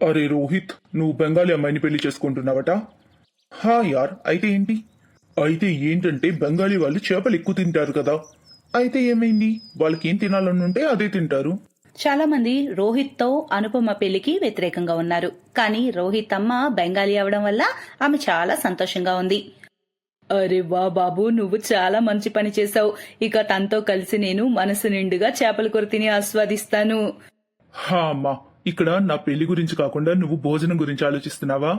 అరే రోహిత్, నువ్వు బెంగాలీ అమ్మాయిని పెళ్లి చేసుకుంటున్నావట? హా యార్, అయితే ఏంటి? అయితే ఏంటంటే బెంగాలీ వాళ్ళు చేపలు ఎక్కువ తింటారు కదా. అయితే ఏమైంది? వాళ్ళకి ఏం తినాలని ఉంటే అదే తింటారు. చాలా మంది రోహిత్ తో అనుపమ పెళ్లికి వ్యతిరేకంగా ఉన్నారు. కానీ రోహిత్ అమ్మ బెంగాలీ అవడం వల్ల ఆమె చాలా సంతోషంగా ఉంది. అరే వా బాబు, నువ్వు చాలా మంచి పని చేశావు. ఇక తనతో కలిసి నేను మనసు నిండుగా చేపల కూర తిని ఆస్వాదిస్తాను. హా అమ్మా, ఇక్కడ నా పెళ్లి గురించి కాకుండా నువ్వు భోజనం గురించి ఆలోచిస్తున్నావా?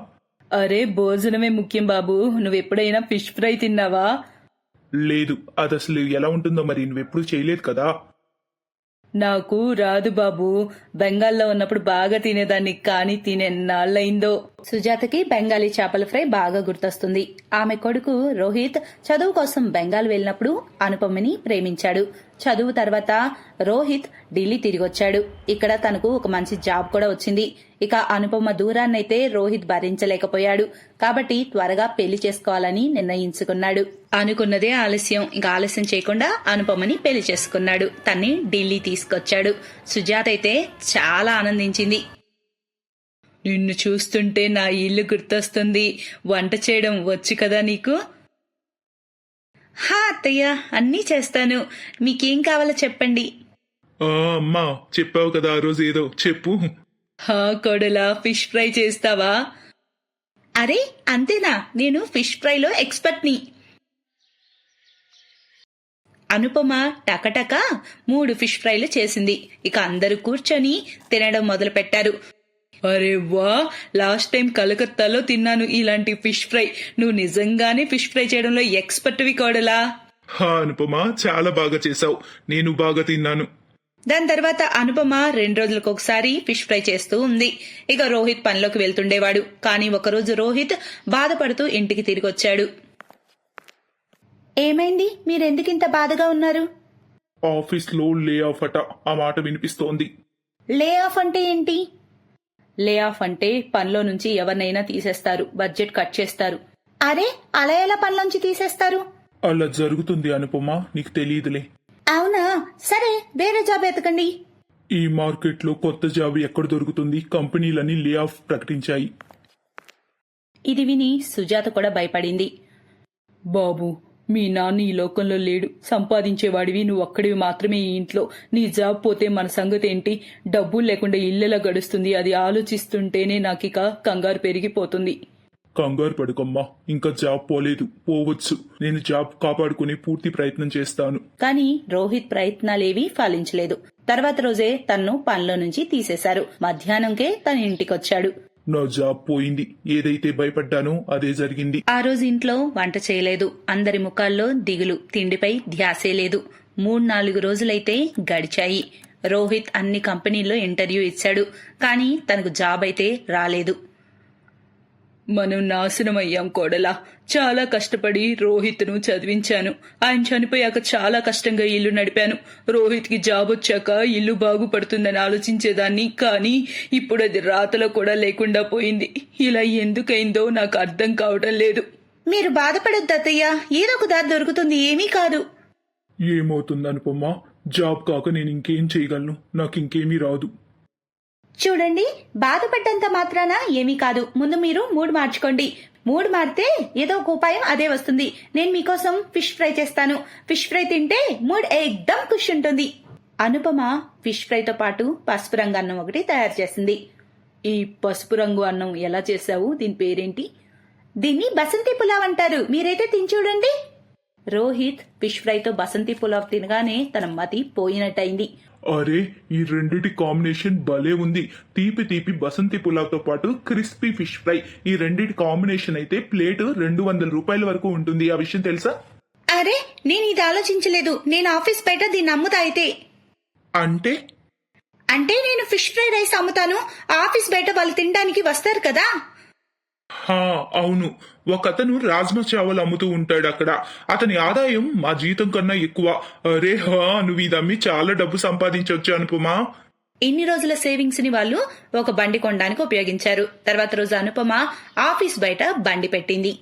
అరే భోజనమే ముఖ్యం బాబు. నువ్వెప్పుడైనా ఫిష్ ఫ్రై తిన్నావా? లేదు, అది అసలు ఎలా ఉంటుందో మరి నువ్వెప్పుడు చేయలేదు కదా. నాకు రాదు బాబు. బెంగాల్లో ఉన్నప్పుడు బాగా తినేదాన్ని, కానీ తినేన్నాళ్ళయిందో. సుజాతకి బెంగాలీ చేపల ఫ్రై బాగా గుర్తొస్తుంది. ఆమె కొడుకు రోహిత్ చదువు కోసం బెంగాల్ వెళ్ళినప్పుడు అనుపమని ప్రేమించాడు. చదువు తర్వాత రోహిత్ ఢిల్లీ తిరిగొచ్చాడు. ఇక్కడ తనకు ఒక మంచి జాబ్ కూడా వచ్చింది. ఇక అనుపమ దూరాన్నైతే రోహిత్ భరించలేకపోయాడు. కాబట్టి త్వరగా పెళ్లి చేసుకోవాలని నిర్ణయించుకున్నాడు. అనుకున్నదే ఆలస్యం. ఇంకా ఆలస్యం చేయకుండా అనుపమని పెళ్లి చేసుకున్నాడు. తన్ని ఢిల్లీ తీసుకొచ్చాడు. సుజాత అయితే చాలా ఆనందించింది. నిన్ను చూస్తుంటే నా ఇల్లు గుర్తొస్తుంది. వంట చేయడం వచ్చు కదా నీకు? హా అత్తయ్య, అన్నీ చేస్తాను. మీకేం కావాలో చెప్పండి. అమ్మా, చెప్పావు కదా ఆ రోజు, ఏదో చెప్పు. హా కొడలా, ఫిష్ ఫ్రై చేస్తావా? అరే అంతేనా, నేను ఫిష్ ఫ్రైలో ఎక్స్పర్ట్ని. అనుపమ టకటక 3 ఫిష్ ఫ్రైలు చేసింది. ఇక అందరూ కూర్చొని తినడం మొదలు పెట్టారు. అరే వా, లాస్ట్ టైం కలకత్తాలో తిన్నాను ఇలాంటి ఫిష్ ఫ్రై. నువ్వు నిజంగానే ఫిష్ ఫ్రై చేయడంలో ఎక్స్పర్ట్వి కోడలా. హా అనుపమ, చాలా బాగా చేసావు. నేను బాగా తిన్నాను. దాని తర్వాత అనుపమ 2 రోజులకు ఒకసారి ఫిష్ ఫ్రై చేస్తూ ఉంది. ఇక రోహిత్ పనిలోకి వెళ్తుండేవాడు. కానీ ఒకరోజు రోహిత్ బాధపడుతూ ఇంటికి తిరిగొచ్చాడు. ఏమైంది? మీరెందుకింత బాధగా ఉన్నారు? ఆఫీస్ లో లే ఆఫ్ అట, ఆ మాట వినిపిస్తోంది. లే ఆఫ్ అంటే ఏంటి? లే ఆఫ్ అంటే పనిలో నుంచి ఎవరినైనా తీసేస్తారు, బడ్జెట్ కట్ చేస్తారు. అరే అలా ఎలా పనిలోంచి తీసేస్తారు? అలా జరుగుతుంది అనుపమ, నీకు తెలియదులే. అవునా, సరే వేరే జాబ్ ఎతకండి. ఈ మార్కెట్ లో కొత్త జాబ్ ఎక్కడ దొరుకుతుంది? కంపెనీలన్నీ లే ఆఫ్ ప్రకటించాయి. ఇది విని సుజాత కూడా భయపడింది. బాబు, మీ నాన్న ఈ లోకంలో లేడు. సంపాదించేవాడివి నువ్వు ఒక్కడివి మాత్రమే ఈ ఇంట్లో. నీ జాబ్ పోతే మన సంగతి ఏంటి? డబ్బులు లేకుండా ఇల్లెలా గడుస్తుంది? అది ఆలోచిస్తుంటేనే నాకిక కంగారు పెరిగిపోతుంది. కంగారు పడుకోమ్మా, ఇంకా జాబ్ పోలేదు, పోవచ్చు. నేను జాబ్ కాపాడుకునే పూర్తి ప్రయత్నం చేస్తాను. కానీ రోహిత్ ప్రయత్నాలేవీ ఫలించలేదు. తర్వాత రోజే తన్ను పనిలో నుంచి తీసేశారు. మధ్యాహ్నంకే తన ఇంటికొచ్చాడు. నా జాబ్ పోయింది. ఏదైతే భయపడ్డానో అదే జరిగింది. ఆ రోజు ఇంట్లో వంట చేయలేదు. అందరి ముఖాల్లో దిగులు, తిండిపై ధ్యాసే లేదు. 3-4 రోజులైతే గడిచాయి. రోహిత్ అన్ని కంపెనీల్లో ఇంటర్వ్యూ ఇచ్చాడు. కానీ తనకు జాబ్ అయితే రాలేదు. మనం నాశనమయ్యాం కోడలా. చాలా కష్టపడి రోహిత్ను చదివించాను. ఆయన చనిపోయాక చాలా కష్టంగా ఇల్లు నడిపాను. రోహిత్కి జాబ్ వచ్చాక ఇల్లు బాగుపడుతుందని ఆలోచించేదాన్ని. కానీ ఇప్పుడు అది రాతలో కూడా లేకుండా పోయింది. ఇలా ఎందుకైందో నాకు అర్థం కావటం లేదు. మీరు బాధపడొద్దు అత్తయ్య, ఏదో ఒక దారి దొరుకుతుంది. ఏమీ కాదు. ఏమవుతుంది అనుపమ? జాబ్ కాక నేను ఇంకేం చేయగలను? నాకు ఇంకేమీ రాదు. చూడండి, బాధపడ్డంత మాత్రాన ఏమీ కాదు. ముందు మీరు మూడ్ మార్చుకోండి. మూడ్ మారితే ఏదో ఒక ఉపాయం అదే వస్తుంది. నేను మీకోసం ఫిష్ ఫ్రై చేస్తాను. ఫిష్ ఫ్రై తింటే మూడ్ ఏకదం ఖుష్ ఉంటుంది. అనుపమ ఫిష్ ఫ్రైతో పాటు పసుపు రంగు అన్నం ఒకటి తయారు చేసింది. ఈ పసుపు రంగు అన్నం ఎలా చేశావు? దీని పేరేంటి? దీన్ని బసంతి పులావ్ అంటారు. మీరైతే తిని చూడండి. రోహిత్ ఫిష్ ఫ్రైతో బసంతి పులావ్ తినగానే తన మతి పోయినట్టయింది. అరే, ఈ రెండిటి కాంబినేషన్ భలే ఉంది. తీపి తీపి బసంతి పులావ్ తో పాటు క్రిస్పీ ఫిష్ ఫ్రై, ఈ రెండిటి కాంబినేషన్ అయితే ప్లేట్ 200 రూపాయల వరకు ఉంటుంది. ఆ విషయం తెలుసా? అరే, నేను ఇది ఆలోచించలేదు. నేను ఆఫీస్ బయట దీన్ని అమ్ముతా. అయితే అంటే నేను ఫిష్ ఫ్రై రైస్ అమ్ముతాను. ఆఫీస్ బయట వాళ్ళు తినడానికి వస్తారు కదా. హా అవును, ఒకతను రాజ్మా చావల్ అమ్ముతూ ఉంటాడు అక్కడ. అతని ఆదాయం మా జీతం కన్నా ఎక్కువ. అరే హా, నువ్వు ఇది అమ్మి చాలా డబ్బు సంపాదించవచ్చు అనుపమా. ఇన్ని రోజుల సేవింగ్స్ ని వాళ్ళు ఒక బండి కొనడానికి ఉపయోగించారు. తర్వాత రోజు అనుపమ ఆఫీస్ బయట బండి పెట్టింది.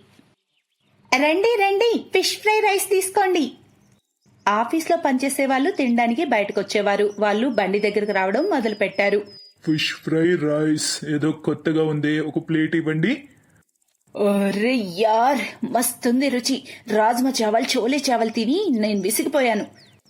రండి రండి, ఫిష్ ఫ్రై రైస్ తీసుకోండి. ఆఫీస్ లో పనిచేసే వాళ్ళు తినడానికి బయటకు వచ్చేవారు. వాళ్ళు బండి దగ్గరకు రావడం మొదలు పెట్టారు. ఫిష్ ఫ్రై రైస్ ఏదో కొత్తగా ఉంది, ఒక ప్లేట్ ఇవ్వండి. అరే యార్, మస్తుంది రుచి. రాజ్మా చావల్, చోలే చావల్ తిని నేను విసిగిపోయాను.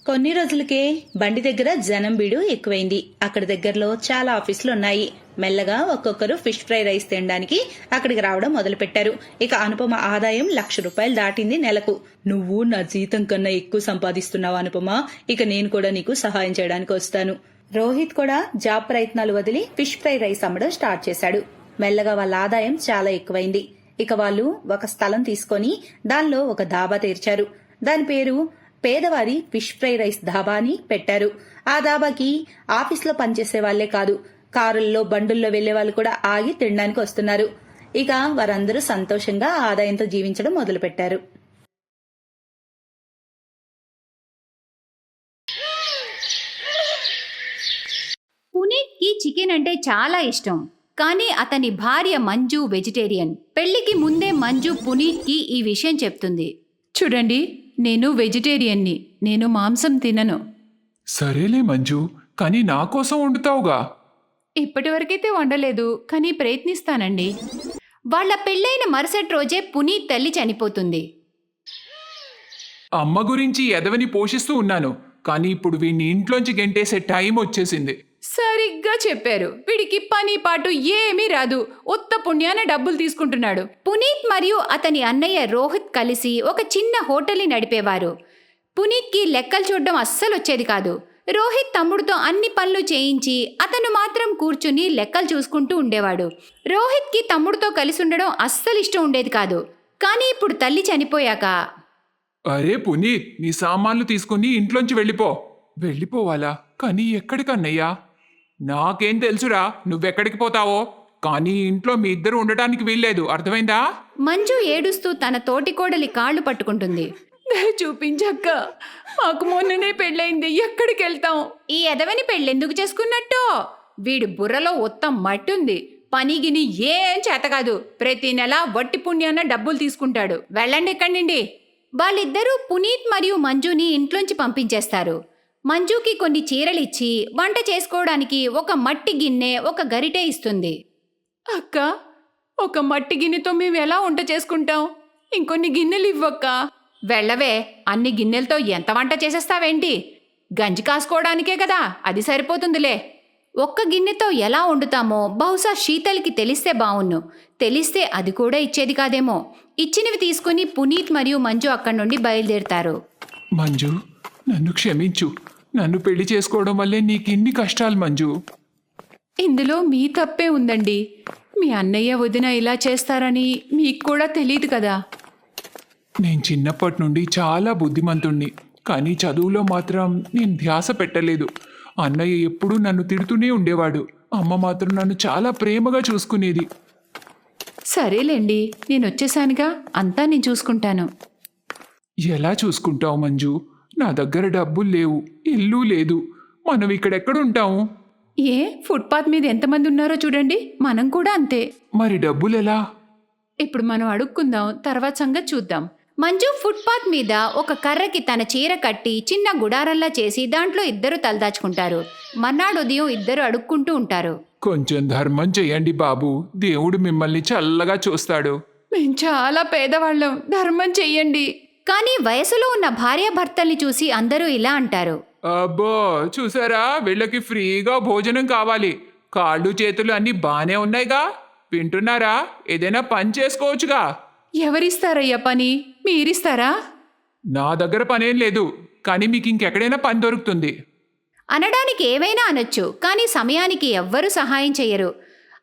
కొన్ని రోజులకే బండి దగ్గర జనం బీడు ఎక్కువైంది. అక్కడ దగ్గరలో చాలా ఆఫీసులు ఉన్నాయి. మెల్లగా ఒక్కొక్కరు ఫిష్ ఫ్రై రైస్ తినడానికి అక్కడికి రావడం మొదలుపెట్టారు. ఇక అనుపమ ఆదాయం ₹1,00,000 దాటింది నెలకు. నువ్వు నా జీతం కన్నా ఎక్కువ సంపాదిస్తున్నావు అనుపమ, ఇక నేను కూడా నీకు సహాయం చేయడానికి వస్తాను. రోహిత్ కూడా జాబ్ ప్రయత్నాలు వదిలి ఫిష్ ఫ్రై రైస్ అమ్మడం స్టార్ట్ చేశాడు. మెల్లగా వాళ్ళ ఆదాయం చాలా ఎక్కువైంది. ఇక వాళ్ళు ఒక స్థలం తీసుకొని దానిలో ఒక ధాబా తెరిచారు. దాని పేరు పేదవారి ఫిష్ ఫ్రై రైస్ ధాబా అని పెట్టారు. ఆ ధాబాకి ఆఫీస్లో పనిచేసే వాళ్లే కాదు, కారుల్లో బండుల్లో వెళ్లే వాళ్ళు కూడా ఆగి తినడానికి వస్తున్నారు. ఇక వారందరూ సంతోషంగా ఆదాయంతో జీవించడం మొదలుపెట్టారు. పునీత్కి చికెన్ అంటే చాలా ఇష్టం. కానీ అతని భార్య మంజు వెజిటేరియన్. పెళ్లికి ముందే మంజు పునీత్కి ఈ విషయం చెప్తుంది. చూడండి, నేను వెజిటేరియన్ని, నేను మాంసం తినను. సరేలే మంజు, కానీ నా కోసం వండుతావుగా. ఇప్పటివరకైతే వండలేదు, కానీ ప్రయత్నిస్తానండి. వాళ్ళ పెళ్ళైన మరుసటి రోజే పునీత్ తల్లి చనిపోతుంది. అమ్మ గురించి ఎదవని పోషిస్తూ ఉన్నాను, కానీ ఇప్పుడు వీడిని ఇంట్లోంచి గెంటేసే టైం వచ్చేసింది. సరిగ్గా చెప్పారు. వీడికి పని పాటు ఏమీ రాదు, ఉత్త పుణ్యాన డబ్బులు తీసుకుంటున్నాడు. పునీత్ మరియు అతని అన్నయ్య రోహిత్ కలిసి ఒక చిన్న హోటల్ని నడిపేవారు. పునీత్కి లెక్కలు చూడడం అస్సలు వచ్చేది కాదు. రోహిత్ తమ్ముడితో అన్ని పనులు చేయించి అతను మాత్రం కూర్చుని లెక్కలు చూసుకుంటూ ఉండేవాడు. రోహిత్కి తమ్ముడితో కలిసి ఉండడం అస్సలు ఇష్టం ఉండేది కాదు. కానీ ఇప్పుడు తల్లి చనిపోయాక, అరే పునీత్, నీ సామాన్లు తీసుకుని ఇంట్లోంచి వెళ్ళిపోవాలా? కానీ ఎక్కడికన్నయ్యా? నాకేం తెలుసురా నువ్వెక్కడికి పోతావో, కానీ ఇంట్లో మీ ఇద్దరు ఉండటానికి వీల్లేదు, అర్థమైందా? మంజు ఏడుస్తూ తన తోటికోడలి కాళ్ళు పట్టుకుంటుంది. చూపించక్క, మాకు మొన్ననే పెళ్ళైంది, ఎక్కడికి వెళ్తాం? ఈ ఎదవని పెళ్ళెందుకు చేసుకున్నట్టు? వీడి బుర్రలో ఉత్తం మట్టుంది. పనిగిని ఏం చేతకాదు. ప్రతి నెల వట్టి పుణ్యాన డబ్బులు తీసుకుంటాడు. వెళ్ళండి ఇక్కడి నుండి. వాళ్ళిద్దరూ పునీత్ మరియు మంజుని ఇంట్లోంచి పంపించేస్తారు. మంజుకి కొన్ని చీరలిచ్చి వంట చేసుకోవడానికి ఒక మట్టి గిన్నె, ఒక గరిటె ఇస్తుంది. అక్క, ఒక మట్టి గిన్నెతో మేము ఎలా వంట చేసుకుంటాం? ఇంకొన్ని గిన్నెలు ఇవ్వక్క. వెళ్ళవే, అన్ని గిన్నెలతో ఎంత వంట చేసేస్తావేంటి? గంజి కాసుకోవడానికే కదా, అది సరిపోతుందిలే. ఒక్క గిన్నెతో ఎలా వండుతామో బహుశా శీతల్కి తెలిస్తే బావున్ను. తెలిస్తే అది కూడా ఇచ్చేది కాదేమో. ఇచ్చినవి తీసుకుని పునీత్ మరియు మంజు అక్కడి నుండి బయలుదేరుతారు. మంజు, నన్ను క్షమించు. నన్ను పెళ్లి చేసుకోవడం వల్లే నీకు ఇన్ని కష్టాలు మంజు. ఇందులో మీ తప్పే ఉందండి. మీ అన్నయ్య వదిన ఇలా చేస్తారని మీకు కూడా తెలియదు కదా. నేను చిన్నప్పటి నుండి చాలా బుద్ధిమంతుణ్ణి, కానీ చదువులో మాత్రం నేను ధ్యాస పెట్టలేదు. అన్నయ్య ఎప్పుడూ నన్ను తిడుతూనే ఉండేవాడు. అమ్మ మాత్రం నన్ను చాలా ప్రేమగా చూసుకునేది. సరేలేండి, నేను వచ్చేసానుగా, అంతా నేను చూసుకుంటాను. ఎలా చూసుకుంటావు మంజు? నా దగ్గర డబ్బులు లేవు, ఇల్లు లేదు. మనం ఇక్కడెక్కడుంటాము? ఏ, ఫుట్పాత్ మీద ఎంతమంది ఉన్నారో చూడండి, మనం కూడా అంతే. మరి డబ్బులెలా? ఇప్పుడు మనం అడుక్కుందాం, తర్వాత సంగతి చూద్దాం. మంజు ఫుట్పాత్ మీద ఒక కర్రకి తన చీర కట్టి చిన్న గుడారంలా చేసి దాంట్లో ఇద్దరు తలదాచుకుంటారు. మర్నాడు ఉదయం ఇద్దరు అడుక్కుంటూ ఉంటారు. కొంచెం ధర్మం చెయ్యండి బాబు, దేవుడు మిమ్మల్ని చల్లగా చూస్తాడు. మేం చాలా పేదవాళ్ళం, ధర్మం చెయ్యండి. కానీ వయసులో ఉన్న భార్యాభర్తల్ని చూసి అందరూ ఇలా అంటారు. అబ్బో, చూసారా, వీళ్ళకి ఫ్రీగా భోజనం కావాలి. కాళ్ళు చేతులు అన్నీ బానే ఉన్నాయిగా. వింటున్నారా? ఏదైనా పని చేసుకోవచ్చుగా. ఎవరిస్తారయ్యా పని? మీరిస్తారా? నా దగ్గర పనేం లేదు, కానీ మీకు ఇంకెక్కడైనా పని దొరుకుతుంది. అనడానికి ఏవైనా అనొచ్చు, కానీ సమయానికి ఎవ్వరూ సహాయం చెయ్యరు.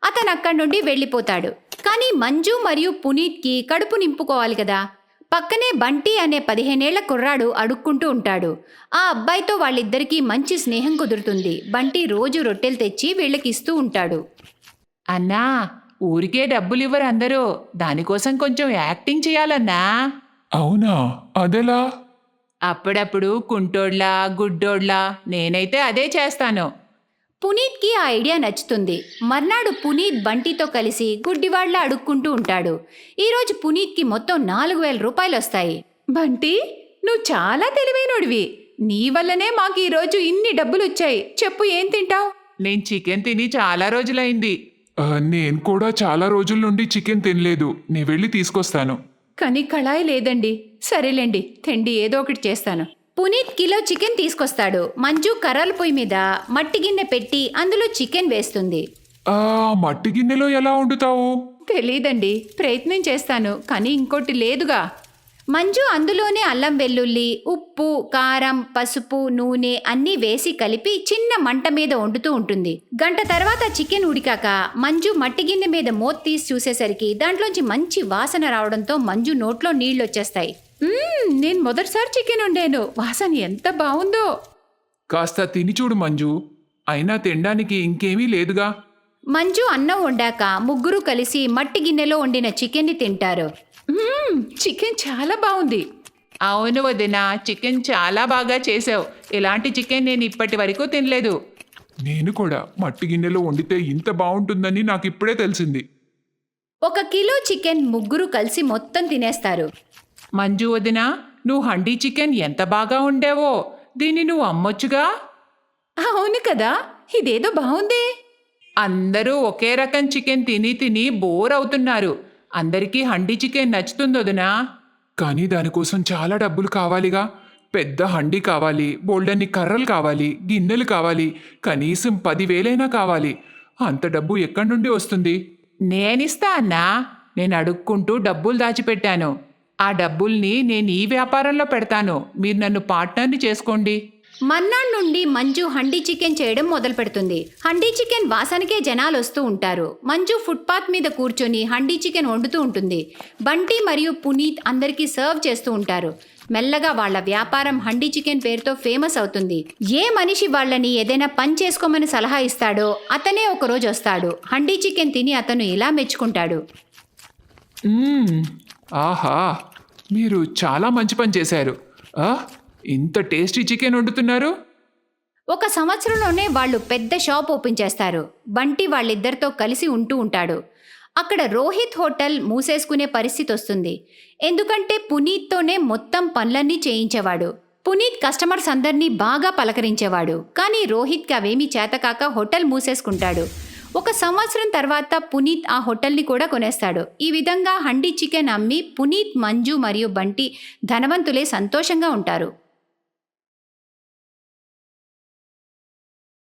అతను అక్కడి నుండి వెళ్ళిపోతాడు. కానీ మంజు మరియు పునీత్కి కడుపు నింపుకోవాలి కదా. పక్కనే బంటి అనే 15 ఏళ్ల కుర్రాడు అడుక్కుంటూ ఉంటాడు. ఆ అబ్బాయితో వాళ్ళిద్దరికీ మంచి స్నేహం కుదురుతుంది. బంటి రోజు రొట్టెలు తెచ్చి వీళ్ళకి ఇస్తూ ఉంటాడు. అన్నా, ఊరికే డబ్బులు ఇవ్వరు అందరూ, దానికోసం కొంచెం యాక్టింగ్ చేయాలన్నా. అవునా? అదెలా? అప్పుడప్పుడు కుంటోడ్లా గుడ్డోడ్లా, నేనైతే అదే చేస్తాను. పునీత్కి ఆ ఐడియా నచ్చుతుంది. మర్నాడు పునీత్ బంటితో కలిసి గుడ్డివాళ్లా అడుక్కుంటూ ఉంటాడు. ఈరోజు పునీత్కి మొత్తం 4,000 రూపాయలు వస్తాయి. బంటి, నువ్వు చాలా తెలివైనోడివి. నీ వల్లనే మాకు ఈరోజు ఇన్ని డబ్బులు వచ్చాయి. చెప్పు, ఏం తింటావు? నేను చికెన్ తిని చాలా రోజులైంది. నేను కూడా చాలా రోజుల నుండి చికెన్ తినలేదు. నీ వెళ్ళి తీసుకొస్తాను. కానీ కళాయి లేదండి. సరేలేండి, తిండి ఏదో ఒకటి చేస్తాను. పునీత్ కిలో చికెన్ తీసుకొస్తాడు. మంజు కర్రల పొయ్యి మీద మట్టి గిన్నె పెట్టి అందులో చికెన్ వేస్తుంది. మట్టి గిన్నెలో ఎలా వండుతావు? తెలీదండి, ప్రయత్నం చేస్తాను, కానీ ఇంకోటి లేదుగా. మంజు అందులోనే అల్లం వెల్లుల్లి, ఉప్పు, కారం, పసుపు, నూనె అన్నీ వేసి కలిపి చిన్న మంట మీద వండుతూ ఉంటుంది. గంట తర్వాత చికెన్ ఉడికాక మంజు మట్టి గిన్నె మీద మూత తీసి చూసేసరికి దాంట్లోంచి మంచి వాసన రావడంతో మంజు నోట్లో నీళ్ళొచ్చేస్తాయి. నేను మొదటిసారి చికెన్ వండాను. వాసన ఎంత బాగుందో. కాస్త తిని చూడు మంజు. అయినా తినడానికి ఇంకేమీ లేదుగా. మంజు అన్నం వండాక ముగ్గురు కలిసి మట్టి గిన్నెలో వండిన చికెన్ని తింటారు. చికెన్ చాలా బాగుంది. అవును వదిన, చికెన్ చాలా బాగా చేసావు. ఇలాంటి చికెన్ నేను ఇప్పటి వరకు తినలేదు. నేను కూడా మట్టి గిన్నెలో వండితే ఇంత బాగుంటుందని నాకు ఇప్పుడే తెలిసింది. 1 కిలో చికెన్ ముగ్గురు కలిసి మొత్తం తినేస్తారు. మంజు వదిన, నువ్వు హండీ చికెన్ ఎంత బాగా వండావో. దీన్ని నువ్వు అమ్మొచ్చుగా. అవును కదా, ఇదేదో బాగుందే. అందరూ ఒకే రకం చికెన్ తిని తిని బోర్ అవుతున్నారు. అందరికీ హండీ చికెన్ నచ్చుతుంది వదినా. కానీ దానికోసం చాలా డబ్బులు కావాలిగా. పెద్ద హండీ కావాలి, బోల్డన్ని కర్రలు కావాలి, గిన్నెలు కావాలి, కనీసం 10,000 కావాలి. అంత డబ్బు ఎక్కడి నుండి వస్తుంది? నేనిస్తా అన్నా. నేను అడుక్కుంటూ డబ్బులు దాచిపెట్టాను. ఆ డబ్బుల్ని నేను ఈ వ్యాపారంలో పెడతాను. మీరు నన్ను పార్ట్నర్ని చేసుకోండి. మర్నాడు నుండి మంజు హండీ చికెన్ చేయడం మొదలు పెడుతుంది. హండీ చికెన్ వాసనకే జనాలు వస్తూ ఉంటారు. మంజు ఫుట్పాత్ మీద కూర్చొని హండీ చికెన్ వండుతూ ఉంటుంది. బంటి మరియు పునీత్ అందరికీ సర్వ్ చేస్తూ ఉంటారు. మెల్లగా వాళ్ళ వ్యాపారం హండీ చికెన్ పేరుతో ఫేమస్ అవుతుంది. ఏ మనిషి వాళ్ళని ఏదైనా పని చేసుకోమని సలహా ఇస్తాడో అతనే ఒకరోజు వస్తాడు. హండీ చికెన్ తిని అతను ఇలా మెచ్చుకుంటాడు. ఆహా, మీరు చాలా మంచి పని చేశారు. ఇంత టేస్టీ చికెన్ వండుతున్నారు. 1 సంవత్సరంలోనే వాళ్ళు పెద్ద షాప్ ఓపెన్ చేస్తారు. బంటి వాళ్ళిద్దరితో కలిసి ఉంటూ ఉంటాడు. అక్కడ రోహిత్ హోటల్ మూసేసుకునే పరిస్థితి వస్తుంది. ఎందుకంటే పునీత్తోనే మొత్తం పనులన్నీ చేయించేవాడు. పునీత్ కస్టమర్స్ అందరినీ బాగా పలకరించేవాడు. కానీ రోహిత్కి అవేమీ చేతకాక హోటల్ మూసేసుకుంటాడు. 1 సంవత్సరం తర్వాత పునీత్ ఆ హోటల్ని కూడా కొనేస్తాడు. ఈ విధంగా హండీ చికెన్ అమ్మి పునీత్, మంజు మరియు బంటి ధనవంతులే సంతోషంగా ఉంటారు.